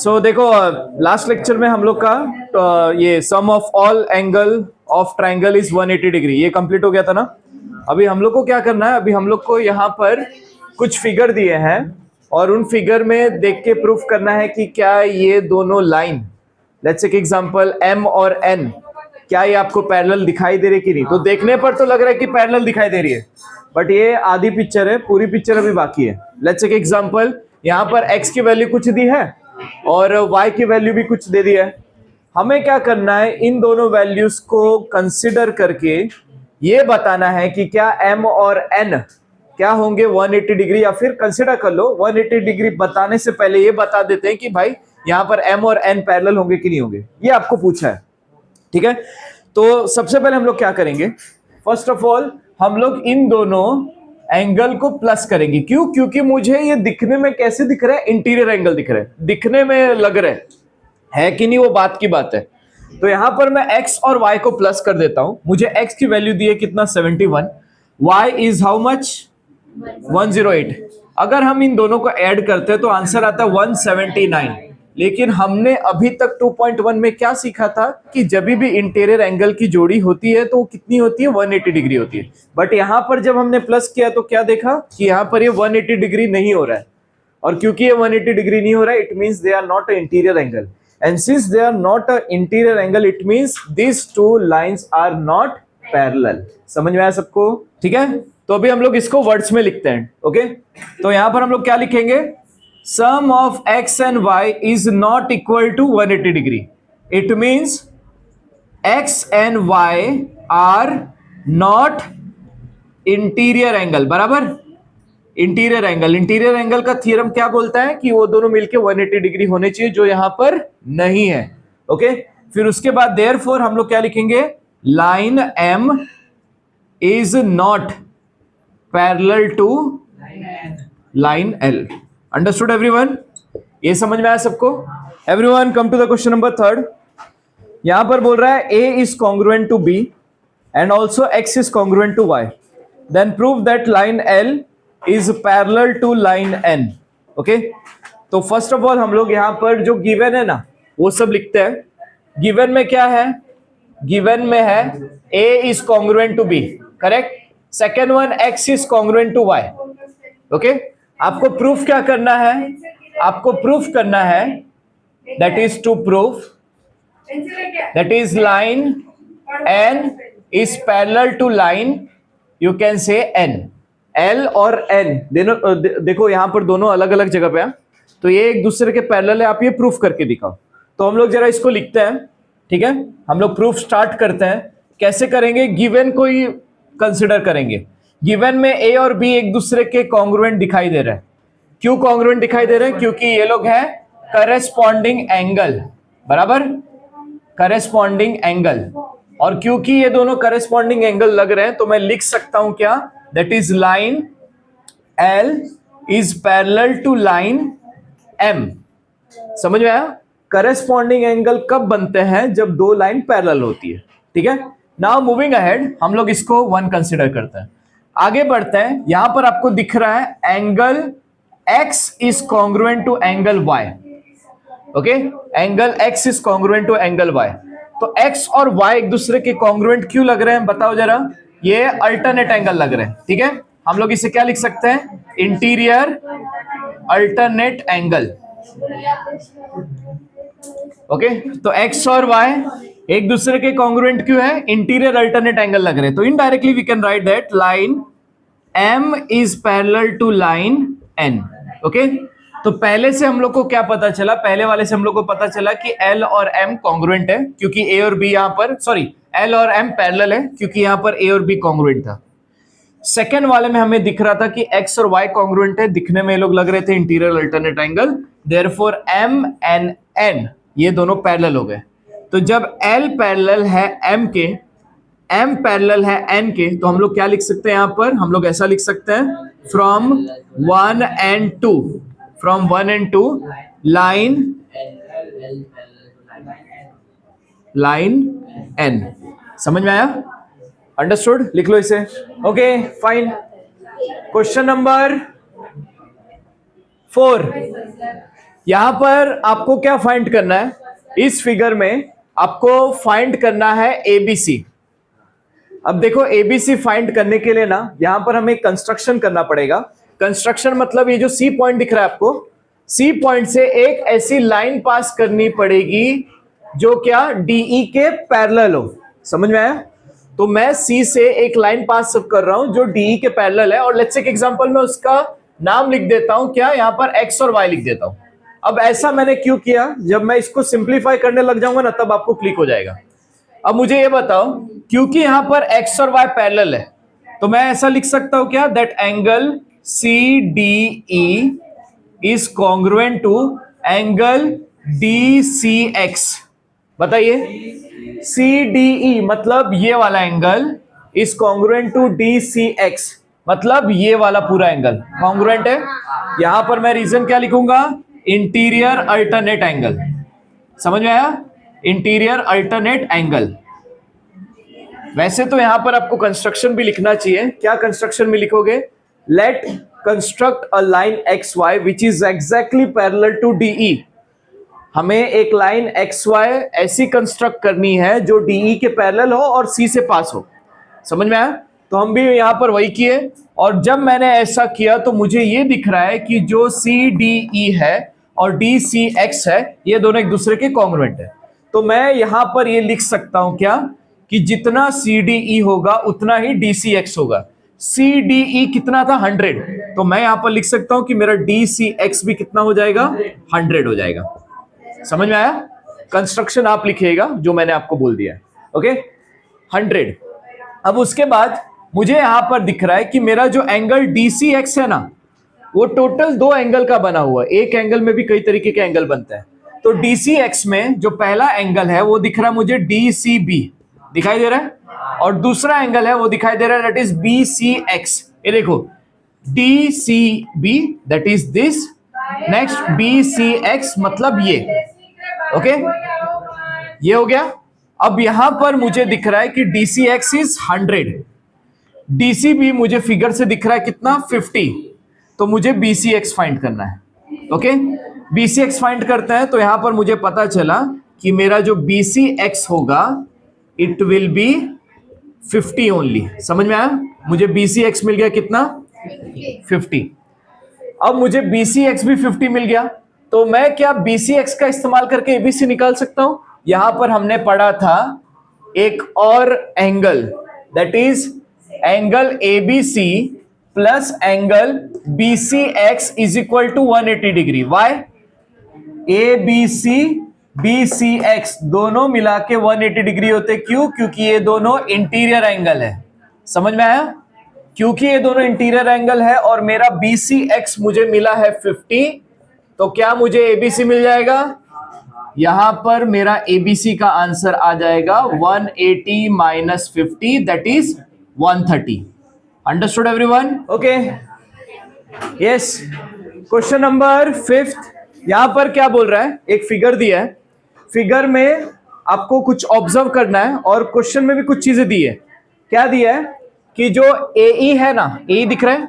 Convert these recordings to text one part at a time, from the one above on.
सो देखो last lecture में हम लोग का ये sum of all angle of triangle is 180 degree ये कंप्लीट हो गया था ना। अभी हम लोग को क्या करना है, अभी हम लोग को यहाँ पर कुछ फिगर दिए हैं और उन फिगर में देख के प्रूफ करना है कि क्या ये दोनों line, let's take example m और n, क्या ये आपको पैरेलल दिखाई दे रही कि नहीं। तो देखने पर तो लग रहा है कि पैरेलल दिखाई दे रही है, बट ये आधी पिक्चर है, पूरी पिक्चर अभी बाकी है। लेट्स टेक एग्जांपल, यहाँ पर x की वैल्यू कुछ दी है और y की वैल्यू भी कुछ दे दी है। हमें क्या करना है, इन दोनों वैल्यूज को कंसिडर करके ये बताना है कि क्या m और n क्या होंगे 180 डिग्री, या फिर कंसिडर कर लो 180 डिग्री बताने से पहले ये बता देते हैं कि भाई यहाँ पर m और n पैरेलल होंगे कि नहीं होंगे, ये आपको पूछा है। ठीक है, तो सबसे पहले हम लोग क्या करेंगे, फर्स्ट ऑफ ऑल हम लोग इन दोनों एंगल को प्लस करेंगे। क्यों? क्योंकि मुझे ये दिखने में कैसे दिख रहा है, इंटीरियर एंगल दिख रहा है, दिखने में लग रहा है कि नहीं, वो बात की बात है। तो यहां पर मैं x और y को प्लस कर देता हूं। मुझे x की वैल्यू दी है कितना, 71, y इज हाउ मच, 108। अगर हम इन दोनों को ऐड करते हैं तो आंसर आता है 179। लेकिन हमने अभी तक 2.1 में क्या सीखा था कि जब भी इंटीरियर एंगल की जोड़ी होती है तो वो कितनी होती है, 180 डिग्री होती है। बट यहां पर जब हमने प्लस किया तो क्या देखा कि यहां पर ये 180 डिग्री नहीं हो रहा है, और क्योंकि ये 180 डिग्री नहीं हो रहा है, it means they are not a interior angle, and since they are not a interior angle it means this two lines are not parallel. समझ में आया सबको? ठीक है, तो अभी हम लोग इसको वर्ड्स में लिखते हैं। ओके, तो यहां पर हम लोग क्या लिखेंगे, sum of x and y is not equal to 180 degree. It means x and y are not interior angle। बराबर, इंटीरियर एंगल, इंटीरियर एंगल का थ्योरम क्या बोलता है कि वो दोनों मिलके 180 डिग्री होने चाहिए, जो यहां पर नहीं है। ओके, फिर उसके बाद therefore हम लोग क्या लिखेंगे, line m is not parallel to line L। Understood everyone? ये समझ में आया सबको? Everyone come to the question number 3। यहां पर बोल रहा है A is congruent to B and also X is congruent to Y, then prove that line L is parallel to line N। Okay, तो फर्स्ट ऑफ ऑल हम लोग यहां पर जो गिवन है ना वो सब लिखते हैं। गिवन में क्या है, गिवन में है A is congruent to B, correct. Second one X is congruent to Y। Okay, आपको प्रूफ क्या करना है, आपको प्रूफ करना है, that is to proof that is line N is parallel to line, you can say N। L और N देखो यहां पर दोनों अलग अलग जगह पे है, तो ये एक दूसरे के पैरेलल है, आप ये प्रूफ करके दिखाओ। तो हम लोग जरा इसको लिखते हैं। ठीक है, हम लोग प्रूफ स्टार्ट करते हैं। कैसे करेंगे, गिवन को ही कंसिडर करेंगे। गिवन में A और B एक दूसरे के कॉन्ग्रुएंट दिखाई दे रहे हैं। क्यों कॉन्ग्रुएंट दिखाई दे रहे हैं? क्योंकि ये लोग हैं करेस्पॉन्डिंग एंगल। बराबर, करेस्पॉन्डिंग एंगल, और क्योंकि ये दोनों करेस्पॉन्डिंग एंगल लग रहे हैं तो मैं लिख सकता हूं क्या, that is line L is parallel to line M। समझ में आया? करेस्पॉन्डिंग एंगल कब बनते हैं, जब दो लाइन पैरेलल होती है। ठीक है, नाउ मूविंग अहेड हम लोग इसको 1 कंसिडर करते हैं। आगे बढ़ते हैं। यहां पर आपको दिख रहा है angle x is congruent to angle y। Okay, angle x is congruent to angle y। तो x और y एक दूसरे के कॉन्ग्रुएंट क्यों लग रहे हैं, बताओ जरा। ये अल्टरनेट एंगल लग रहे हैं। ठीक है, हम लोग इसे क्या लिख सकते हैं, इंटीरियर अल्टरनेट एंगल। ओके, तो x और y एक दूसरे के कॉन्ग्रुएंट क्यों है, इंटीरियर अल्टरनेट एंगल लग रहे हैं। तो indirectly we can write that line M is parallel to line N। Okay, तो पहले से हम लोग को क्या पता चला, पहले वाले से हम लोग को पता चला कि L और M कॉन्ग्रुएंट है, क्योंकि A और B यहां पर, सॉरी L और M पैरेलल है क्योंकि यहां पर A और B कॉन्ग्रुएंट था। सेकेंड वाले में हमें दिख रहा था कि X और Y कॉन्ग्रुएंट है, दिखने में लोग लग रहे थे interior alternate angle, therefore M and N ये दोनों पैरेलल हो गए। तो जब L पैरेलल है M के, M पैरेलल है N के, तो हम लोग क्या लिख सकते हैं, यहां पर हम लोग ऐसा लिख सकते हैं, from 1 and 2, from 1 and 2 line N। समझ में आया? अंडरस्टूड? लिख लो इसे। Okay fine. क्वेश्चन नंबर 4, यहां पर आपको क्या फाइंड करना है, इस फिगर में आपको फाइंड करना है एबीसी। अब देखो एबीसी फाइंड करने के लिए ना यहां पर हमें कंस्ट्रक्शन करना पड़ेगा। कंस्ट्रक्शन मतलब ये जो सी पॉइंट दिख रहा है आपको, सी पॉइंट से एक ऐसी लाइन पास करनी पड़ेगी जो क्या डीई के पैरेलल हो। समझ में आया? तो मैं सी से एक लाइन पास कर रहा हूं जो डीई के पैरेलल है, और लेट्स से एक एग्जांपल में उसका नाम लिख देता हूं, क्या यहां पर एक्स और वाई लिख देता हूं। अब ऐसा मैंने क्यों किया, जब मैं इसको सिंप्लीफाई करने लग जाऊंगा ना तब आपको क्लिक हो जाएगा। अब मुझे ये बताओ, क्योंकि यहां पर एक्स और वाई पैरेलल है तो मैं ऐसा लिख सकता हूं क्या, that angle C D E is congruent to angle D C X. बताइए, सी डी ई मतलब ये वाला angle is congruent to D C X, मतलब ये वाला पूरा एंगल कॉन्ग्रुएंट है। यहां पर मैं रीजन क्या लिखूंगा, इंटीरियर अल्टरनेट एंगल। समझ में आया? Interior alternate angle. वैसे तो यहां पर आपको कंस्ट्रक्शन भी लिखना चाहिए। क्या कंस्ट्रक्शन में लिखोगे, let construct a line X Y which is exactly parallel to DE. हमें एक लाइन एक्स वाई ऐसी कंस्ट्रक्ट करनी है जो डीई के पैरेलल हो और सी से पास हो। समझ में आया? तो हम भी यहां पर वही किए, और जब मैंने ऐसा किया तो मुझे ये दिख रहा है कि जो सी डी ई है और डी सी एक्स है ये दोनों एक दूसरे के कॉन्ग्रुएंट है। तो मैं यहां पर ये लिख सकता हूं क्या, कि जितना सी डी ई होगा उतना ही डी सी एक्स होगा। सी डी ई कितना था, 100, तो मैं यहां पर लिख सकता हूं कि मेरा डी सी एक्स भी कितना हो जाएगा, 100 हो जाएगा। समझ में आया? कंस्ट्रक्शन आप लिखिएगा जो मैंने आपको बोल दिया है। ओके, 100। अब उसके बाद मुझे यहां पर दिख रहा है कि मेरा जो एंगल डी सी एक्स है ना वो टोटल 2 एंगल का बना हुआ है। एक एंगल में भी कई तरीके के एंगल बनते हैं। तो डी सी एक्स में जो पहला एंगल है वो दिख रहा है मुझे डी सी बी, दिखाई दे रहा है, और दूसरा एंगल है वो दिखाई दे रहा है that is B C X. ये देखो, D C B that is this, next B C X मतलब ये। ओके, ये हो गया। अब यहां पर मुझे दिख रहा है कि D C X is 100, D C B मुझे फिगर से दिख रहा है कितना, 50, तो मुझे बी सी एक्स फाइंड करना है। Okay, B C X find करते हैं तो यहां पर मुझे पता चला कि मेरा जो बी सी एक्स होगा इट विल बी 50 ओनली। समझ में आया? मुझे बी सी एक्स मिल गया कितना, 50। अब मुझे बी सी एक्स भी 50 मिल गया, तो मैं क्या बी सी एक्स का इस्तेमाल करके एबीसी निकाल सकता हूं। यहां पर हमने पढ़ा था एक और angle, that is angle ABC plus angle B C X is equal to 180 degree. Why? A B C B C X दोनों मिला के 180 डिग्री होते। क्यों? क्योंकि ये दोनों इंटीरियर एंगल है। समझ में आया? क्योंकि ये दोनों इंटीरियर एंगल है और मेरा बी सी एक्स मुझे मिला है 50, तो क्या मुझे एबीसी मिल जाएगा। यहां पर मेरा एबीसी का आंसर आ जाएगा 180 minus 50 that is 130। Understood everyone? Okay, yes. Question number 5 यहां पर क्या बोल रहा है, एक फिगर दिया है, फिगर में आपको कुछ ऑब्जर्व करना है और क्वेश्चन में भी कुछ चीजें दी है। क्या दिया है कि जो AE है ना, AE दिख रहा है,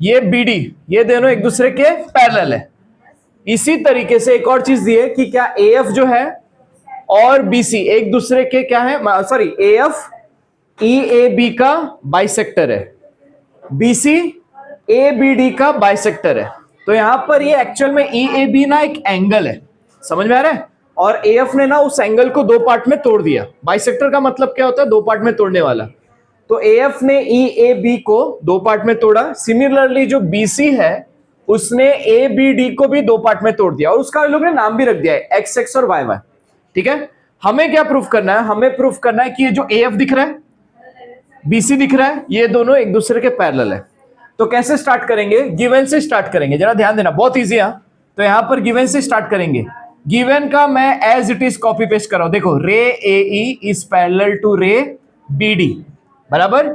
ये BD, ये दोनों एक दूसरे के पैरेलल है। इसी तरीके से एक और चीज दी है कि क्या AF जो है और BC एक दूसरे के क्या है, सॉरी AF EAB का बाइसेक्टर है, BC ABD का बाइसेक्टर है। तो यहां पर ये एक्चुअल में EAB ना एक एंगल है। समझ में आ रहा है? और AF ने ना उस एंगल को 2 पार्ट में तोड़ दिया। बाइसेक्टर का मतलब क्या होता है, 2 पार्ट में तोड़ने वाला। तो AF ने EAB को 2 पार्ट में तोड़ा। सिमिलरली जो BC है उसने ABD को भी 2 पार्ट में तोड़ दिया, और उसका लोग ने नाम भी रख दिया है XX और YY। ठीक है, हमें क्या प्रूफ करना है, हमें प्रूफ करना है कि ये जो AF दिख रहा है, BC दिख रहा है, ये दोनों एक दूसरे के पैरेलल है। तो कैसे स्टार्ट करेंगे, गिवन से स्टार्ट करेंगे। जरा ध्यान देना, बहुत इजी है। तो यहां पर गिवन से स्टार्ट करेंगे। गिवन का मैं as it is copy paste कर रहा हूं। देखो, ray AE is parallel to ray BD, बराबर।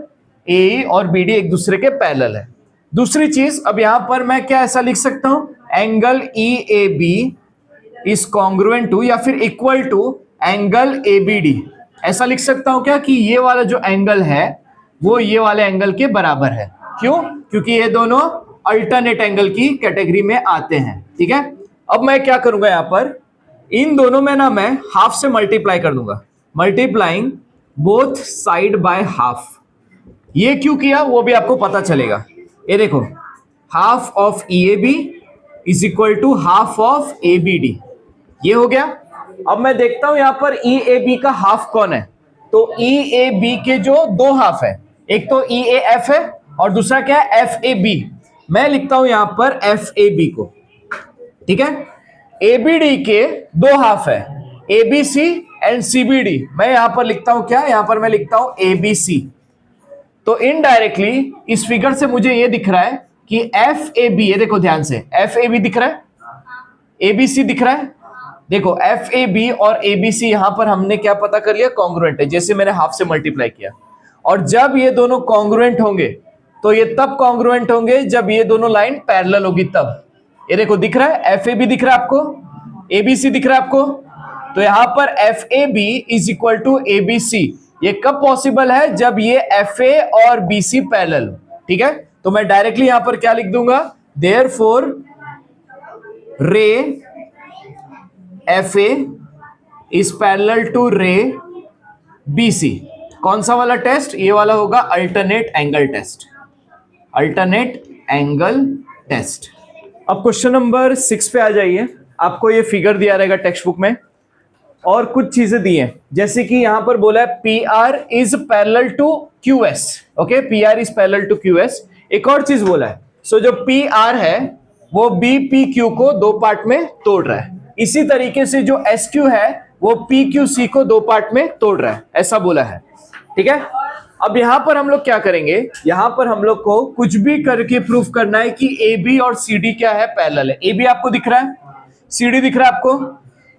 AE और BD एक दूसरे के पैरेलल है। दूसरी चीज, अब यहां पर मैं क्या ऐसा लिख सकता हूं, angle EAB is congruent to या फिर इक्वल टू एंगल ABD। ऐसा लिख सकता हूं क्या कि ये वाला जो एंगल है वो ये वाले एंगल के बराबर है। क्यों? क्योंकि ये दोनों अल्टरनेट एंगल की कैटेगरी में आते हैं। ठीक है, अब मैं क्या करूंगा यहां पर, इन दोनों में ना मैं हाफ से मल्टीप्लाई कर दूंगा, multiplying both side by half. ये क्यों किया वो भी आपको पता चलेगा। ये देखो, half of E A B is equal to half of A B D, ये हो गया। अब मैं देखता हूं यहां पर ई ए बी का हाफ कौन है, तो ई ए बी के जो दो हाफ है, एक तो ई ए एफ है और दूसरा क्या है, एफ ए बी। मैं लिखता हूं यहां पर एफ ए बी को, ठीक है। ए बी डी के दो हाफ है, A B C and C B D. मैं यहां पर लिखता हूं क्या, यहां पर मैं लिखता हूं ए बी सी। तो इनडायरेक्टली इस फिगर से मुझे ये दिख रहा है कि एफ ए बी, ये देखो ध्यान से, एफ ए बी दिख रहा है, ए बी सी दिख रहा है। देखो एफ ए बी और ए बी सी यहां पर हमने क्या पता कर लिया, कॉन्ग्रुएंट है, जैसे मैंने हाफ से मल्टीप्लाई किया। और जब ये दोनों कॉन्ग्रुएंट होंगे तो ये तब कॉन्ग्रुएंट होंगे जब ये दोनों लाइन पैरेलल होगी तब। ये देखो दिख रहा है, एफ ए बी दिख रहा है आपको, ए बी सी दिख रहा है आपको। तो यहां पर F A B is equal to A B C, ये कब पॉसिबल है, जब ये एफ ए और बी सी पैरेलल हो, ठीक है। तो मैं डायरेक्टली यहां पर क्या लिख दूंगा, therefore ray F A is parallel to ray B C. कौन सा वाला टेस्ट, ये वाला होगा alternate angle test, alternate angle test. अब क्वेश्चन नंबर 6 पे आ जाइए। आपको ये फिगर दिया रहेगा टेक्स्ट बुक में और कुछ चीजें दी हैं, जैसे कि यहां पर बोला है P R is parallel to Q S. Okay, P R is parallel to Q S. एक और चीज बोला है, सो जो पी आर है वो बी पी क्यू को दो पार्ट में तोड़ रहा है। इसी तरीके से जो एस क्यू है वो पी क्यू सी को दो पार्ट में तोड़ रहा है, ऐसा बोला है, ठीक है। अब यहां पर हम लोग क्या करेंगे, यहां पर हम लोग को कुछ भी करके प्रूफ करना है कि ए बी और सी डी क्या है, पैरेलल है। ए बी आपको दिख रहा है, सी डी दिख रहा है आपको।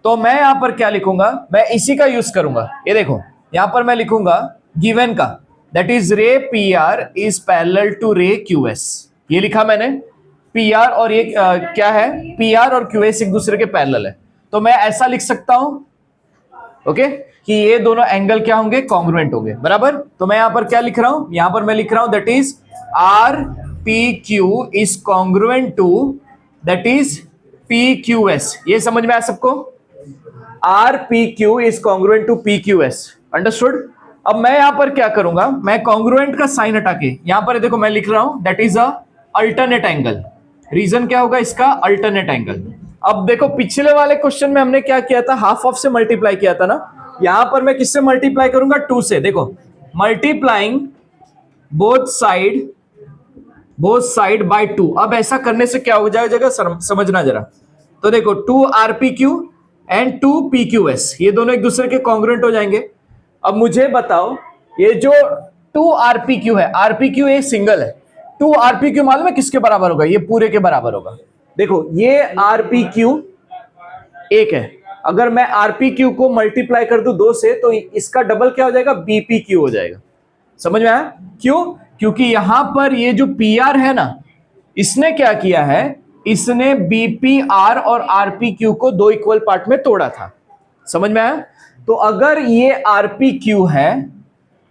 तो मैं यहां पर क्या लिखूंगा, मैं इसी का यूज करूंगा। ये देखो यहां पर मैं लिखूंगा गिवन का, that is ray P R is parallel to ray Q S. ये लिखा मैंने, पी आर और ये क्या है, पी आर और क्यू एस एक दूसरे के पैरेलल है। तो मैं ऐसा लिख सकता हूं, ओके, कि ये दोनों एंगल क्या होंगे, कॉन्ग्रुएंट होंगे, बराबर। तो मैं यहां पर क्या लिख रहा हूं, यहां पर मैं लिख रहा हूं that is R P Q is congruent to that is P Q S. ये समझ में आया सबको, R P Q is congruent to P Q S, understood. अब मैं यहां पर क्या करूंगा, मैं कॉन्ग्रुएंट का साइन हटा के यहां पर देखो मैं लिख रहा हूं that is a alternate angle. Reason क्या होगा इसका, अल्टरनेट एंगल। अब देखो पिछले वाले क्वेश्चन में हमने क्या किया था, हाफ ऑफ से मल्टीप्लाई किया था ना, यहां पर मैं किससे मल्टीप्लाई करूंगा, 2 से। देखो मल्टीप्लाइंग बोथ साइड बाय 2। अब ऐसा करने से क्या हो जाएगा, समझना जरा। तो देखो 2 are P Q and 2 P Q S, ये दोनों एक दूसरे के कॉन्ग्रुएंट हो जाएंगे। अब मुझे बताओ ये जो 2 आर पी क्यू है, आर पी क्यू ये सिंगल है, 2 आर पी क्यू मालूम है किसके बराबर होगा, ये पूरे के बराबर होगा। देखो ये आर पी क्यू एक है, अगर मैं RPQ को मल्टीप्लाई कर दूं 2 से तो इसका डबल क्या हो जाएगा, BPQ हो जाएगा। समझ में आया, क्यों, क्योंकि यहां पर ये जो PR है ना, इसने क्या किया है, इसने BPR और RPQ को 2 इक्वल पार्ट में तोड़ा था। समझ में आया। तो अगर ये RPQ है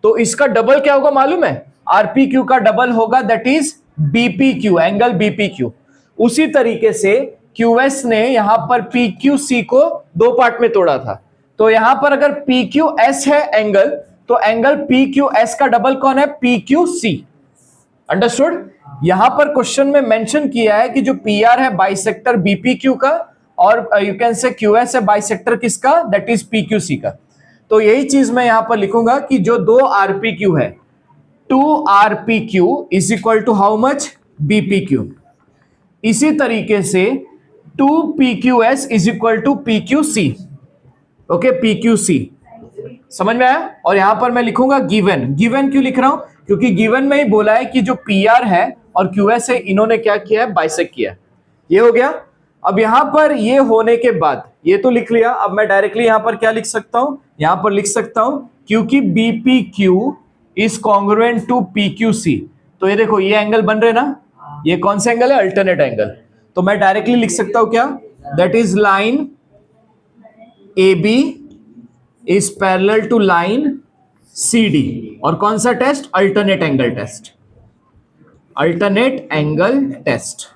तो इसका डबल क्या होगा मालूम है, RPQ का डबल होगा that is BPQ, angle BPQ। उसी तरीके से QS ने यहां पर PQC को 2 पार्ट में तोड़ा था। तो यहां पर अगर PQS है एंगल, तो एंगल PQS का डबल कौन है, PQC, अंडरस्टूड। यहां पर क्वेश्चन में मेंशन किया है कि जो PR है बाइसेक्टर BPQ का, और यू कैन से QS है बाइसेक्टर किसका, दैट इज PQC का। तो यही चीज मैं यहां पर लिखूंगा कि जो 2 RPQ है, 2 RPQ is equal to how much, BPQ। इसी तरीके से 2 PQS is equal to PQC, okay, PQC। समझ में आया। और यहां पर मैं लिखूंगा गिवन। गिवन क्यों लिख रहा हूं, क्योंकि गिवन में ही बोला है कि जो PR है और QS है, इन्होंने क्या किया है, बाइसेक्ट किया है। ये हो गया। अब यहां पर ये होने के बाद ये तो लिख लिया। अब मैं डायरेक्टली यहां पर क्या लिख सकता हूं, यहां पर लिख सकता हूं क्योंकि BPQ is congruent to PQC। तो ये देखो ये एंगल बन रहे ना, ये कौन सा एंगल है, अल्टरनेट एंगल। तो मैं डायरेक्टली लिख सकता हूं क्या, that is line AB is parallel to line CD। और कौन सा test, alternate angle test, alternate angle test.